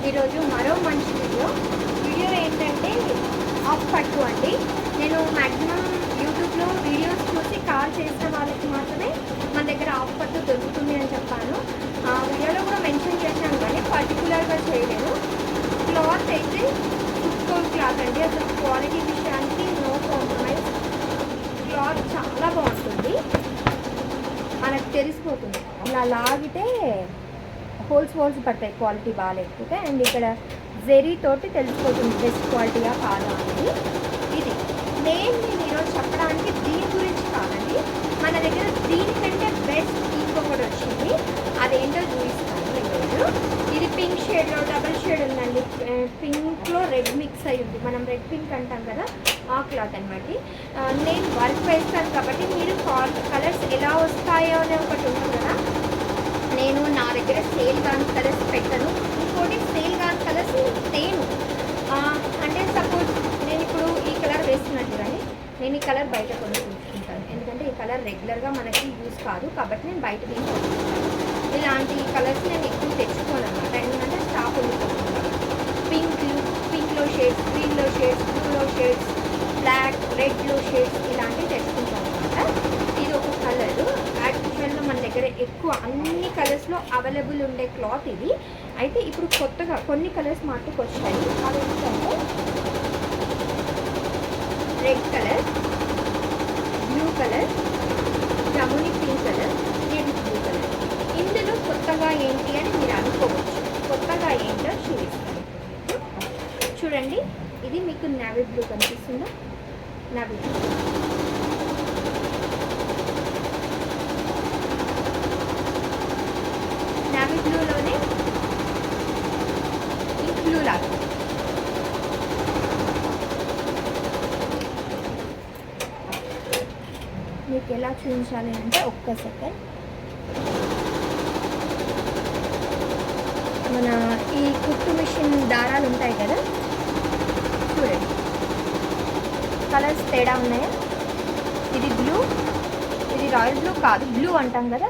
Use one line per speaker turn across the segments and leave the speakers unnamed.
ఈరోజు మరో మంచి వీడియో ఏంటంటే ఆఫ్ పట్టు అండి. నేను మ్యాక్సిమం యూట్యూబ్లో వీడియోస్ చూసి కాల్ చేసిన వాళ్ళకి మాత్రమే మన దగ్గర ఆఫ్ పట్టు దొరుకుతుంది అని చెప్పాను. ఆ వీడియోలో కూడా మెన్షన్ చేశాను కానీ పర్టికులర్గా చేయలేదు. క్లాత్ అయితే సూపర్ క్లాత్ అండి, అసలు క్వాలిటీ విషయానికి నో కాంప్రమైజ్. క్లాత్ చాలా బాగుంటుంది, మనకు తెలిసిపోతుంది. ఇలా లాగితే హోల్స్ పడతాయి క్వాలిటీ బాగాలేకపోతే. అండ్ ఇక్కడ జెరీ తోటి తెలిసిపోతుంది బెస్ట్ క్వాలిటీగా కాదా అనేది. ఇది నేను ఈరోజు చెప్పడానికి దీని గురించి కాదండి, మన దగ్గర దీనికంటే బెస్ట్ ఇంకొకటి వచ్చింది, అదేంటో చూపిస్తాను ఈరోజు. ఇది పింక్ షేడ్లో డబల్ షేడ్ ఉందండి, పింక్లో రెడ్ మిక్స్ అయ్యి ఉంది. మనం రెడ్ పింక్ అంటాం కదా, ఆ క్లాత్ అనమాట. నేను వర్క్ వేస్తాను కాబట్టి మీరు కలర్స్ ఎలా వస్తాయో అనే ఒకటి ఉంటుంది కదా. నేను నా దగ్గర సేల్ కాని కలర్స్ పెట్టను, ఇంకోటి సేల్ కాని కలర్స్ తేను. అంటే సపోజ్ నేను ఇప్పుడు ఈ కలర్ వేస్తున్నట్టు కానీ నేను ఈ కలర్ బయట కొని చూసుకుంటాను, ఎందుకంటే ఈ కలర్ రెగ్యులర్గా మనకి యూజ్ కాదు కాబట్టి నేను బయట తీసుకుంటాను. ఇలాంటి కలర్స్ నేను ఎక్కువ తెచ్చుకోను అనమాట, ఎందుకంటే స్టాక్ ఉండిపోతుంది. పింక్లో షేడ్స్, గ్రీన్లో షేడ్స్, బ్లూలో షేడ్స్, బ్లాక్, రెడ్లో షేడ్స్ ఇలాంటివి తెచ్చుకుంటాను అనమాట. ఇది ఒక కలరు. యాక్చువల్గా మన దగ్గర ఎక్కువ అన్ని కలర్స్లో అవైలబుల్ ఉండే క్లాత్ ఇది. అయితే ఇప్పుడు కొత్తగా కొన్ని కలర్స్ మాటకు వచ్చాయి. అవి ఏంటంటే రెడ్ కలర్, బ్లూ కలర్, జముని pink colour, navy blue colour. ఇందులో కొత్తగా ఏంటి అని మీరు అనుకోవచ్చు. కొత్తగా ఏంటో చూపిస్తాను. చూడండి, ఇది మీకు నేవీ బ్లూ కనిపిస్తుందా? నేవీ బ్లూ, నేవీ బ్లూలోనే ఇంక్ బ్లూ లాగా మీకు ఎలా చూపించాలి అంటే ఒక్క సెకండ్. మన ఈ కుట్టు మిషన్ దారాలు ఉంటాయి కదా, చూడండి కలర్స్ తేడా ఉన్నాయా? ఇది బ్లూ, ఇది రాయల్ బ్లూ కాదు, బ్లూ అంటాం కదా,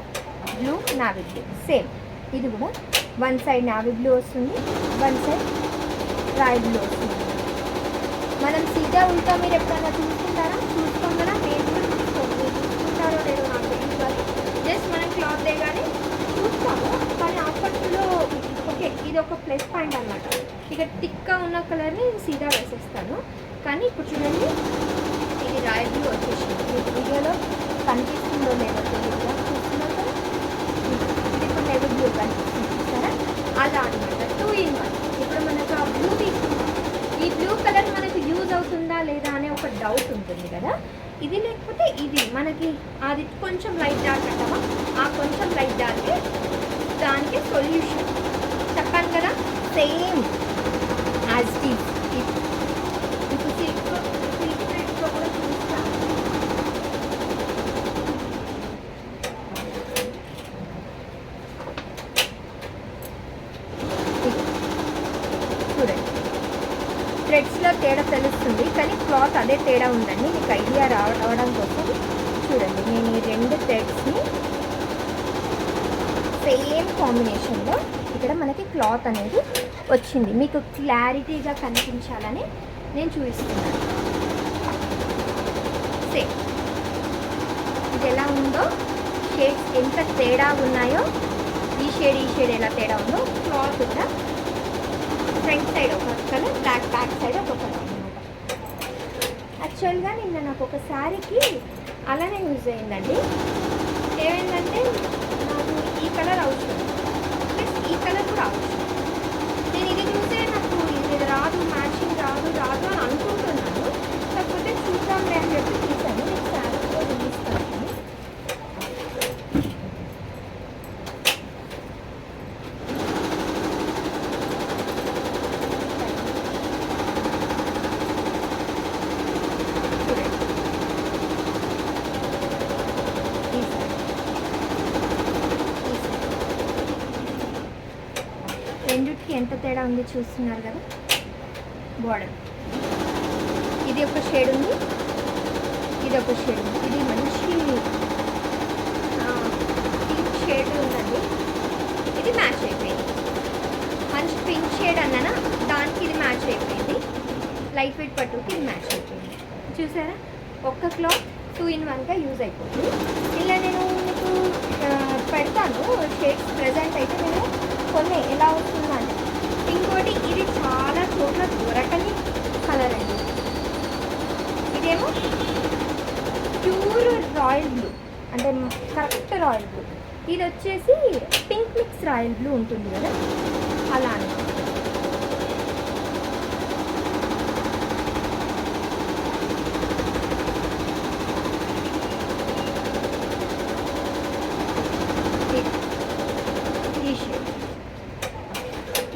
బ్లూ నావీ బ్లూ సేమ్. ఇది కూడా వన్ సైడ్ నావీ బ్లూ వస్తుంది, వన్ సైడ్ రాయల్ బ్లూ వస్తుంది. మనం సీదా ఉంటా, మీరు ఎప్పుడైనా చూసుకుంటారా? చూసుకోం కదా, నేను కూడా చూసుకోండి. మీరు చూసుకుంటారో లేదో నాకు తెలియదు, కానీ జస్ట్ మనం క్లాత్ కానీ చూస్తాము. కానీ అప్పట్లో ఓకే, ఇది ఒక ప్లస్ పాయింట్ అనమాట. ఇక టిక్గా ఉన్న కలర్ని సీదా వేసేస్తాను. కానీ ఇప్పుడు చూడండి, ఇది రాయల్ బ్లూ వచ్చేసింది. మీకు వీడియోలో కనిపిస్తుందో లేదో తెలియదుగా, చూస్తున్నారు కదా. ఇది ఇప్పుడు నేవీ బ్లూ కనిపిస్తుంది చూస్తారా, అలా అనమాట. 2 in 1. ఇప్పుడు మనకు ఆ బ్లూ తీసుకుంటాం, ఈ బ్లూ కలర్ మనకు యూజ్ అవుతుందా లేదా అనే ఒక డౌట్ ఉంటుంది కదా. ఇది లేకపోతే ఇది మనకి అది కొంచెం లైట్ డార్క్ అంటామా, ఆ కొంచెం లైట్ డార్కే దానికి సొల్యూషన్. చెప్పాను కదా, సేమ్ యాజ్ ఇట్ ఈజ్. ఇప్పుడు సిల్క్ థ్రెడ్స్లో కూడా చూస్తాను. చూడండి, థ్రెడ్స్లో తేడా తెలుస్తుంది, కానీ క్లాత్ అదే తేడా ఉందండి. మీకు ఐడియా రావడం కోసం చూడండి, నేను ఈ 2 థ్రెడ్స్ని సేమ్ కాంబినేషన్లో ఇక్కడ మనకి క్లాత్ అనేది వచ్చింది. మీకు క్లారిటీగా కనిపించాలని నేను చూపిస్తున్నాను. సేమ్ ఇది ఎలా ఉందో, షేడ్స్ ఎంత తేడా ఉన్నాయో, ఈ షేడ్ ఎలా తేడా ఉందో, క్లాత్ కూడా ఫ్రంట్ సైడ్ ఒక కలర్, బ్యాక్ సైడ్ ఒక కలర్ అనమాట. యాక్చువల్గా నిన్న నాకు ఒక శారీకి అలానే యూజ్ అయిందండి. ఏమైందంటే నాకు ఈ కలర్ అవసరం ప్లస్ ఈ కలర్ కూడా అవసరం. నేను ఇది చూస్తే నాకు ఇది రాదు, మ్యాచింగ్ రాదు అని అనుకుంటున్నాను. కాకపోతే చూద్దాంలే అని చెప్పి తీసాను. నేను శారీ కూడా చూపిస్తాను. రెండిటికి ఎంత తేడా ఉంది చూస్తున్నారు కదా. బార్డర్ ఇది ఒక షేడ్ ఉంది, ఇది ఒక షేడ్ ఉంది. ఇది మంచి పింక్ షేడ్ ఉందండి, ఇది మ్యాచ్ అయిపోయింది. మంచి పింక్ షేడ్ మ్యాచ్ అయిపోయింది. లైట్ వెయిట్ పట్టుకి ఇది మ్యాచ్ అయిపోయింది. చూసారా, ఒక్క క్లాత్ 2 in 1గా యూజ్ అయిపోతుంది. ఇలా నేను మీకు పెడతాను షేడ్స్. ప్రజెంట్ అయితే నేను కొన్ని ఎలా వస్తుందంటే, ఇంకోటి ఇది చాలా చోట్ల దొరకని కలర్ అండి. ఇదేమో ప్యూర్ రాయల్ బ్లూ, అంటే కరెక్ట్ రాయల్ బ్లూ. ఇది వచ్చేసి పింక్ మిక్స్ రాయల్ బ్లూ ఉంటుంది కదా, అలా అని.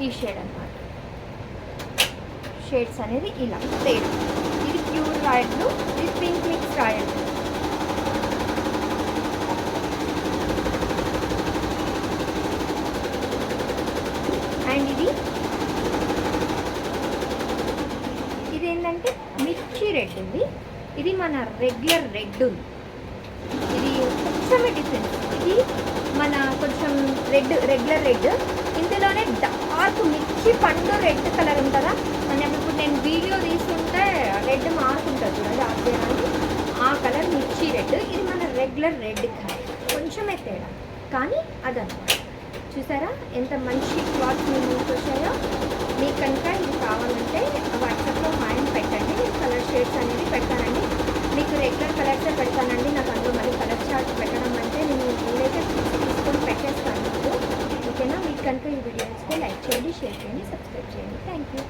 ఈ షేడ్ అన్నమాట. షేడ్స్ అనేది ఇలా తేడా. ఇది ప్యూర్ రాయల్ బ్లూ, ఇది pink mix royal blue. And ఇది ఏంటంటే మిర్చి రెడ్ ఉంది. ఇది మన రెగ్యులర్ రెడ్ ఉంది. ఇది కొంచెమే డిఫరెన్స్. ఇది మన కొంచెం రెగ్యులర్ రెడ్. ఇందులోనే డార్క్ మిర్చి పండు రెడ్ కలర్ ఉంటుందా, మనం ఇప్పుడు నేను వీడియో తీసుకుంటే రెడ్ మారుకుంటుంది చూడండి, ఆర్జేనాన్ని ఆ కలర్ మిర్చి రెడ్. ఇది మన రెగ్యులర్ రెడ్ కలర్, కొంచెమే తేడా కానీ అదనమాట. చూసారా ఎంత మంచి క్లాత్ మీకు వచ్చాయో. మీకు కనుక ఇది కావాలంటే వాట్సాప్లో హాయ్ పెట్టండి, నేను కలర్ షేడ్స్ అనేది పెడతానండి. మీకు రెగ్యులర్ కలర్సే పెడతానండి. నాకు అందులో మళ్ళీ కలర్ చార్ట్ పెట్టడం అంటే నేను వీలైతే తీసుకొని పెట్టేస్తాను మీకు. ఓకేనా? మీకు కనుక ఈ వీడియో నచ్చితే లైక్ చేయండి, షేర్ చేయండి, సబ్స్క్రైబ్ చేయండి. Thank you.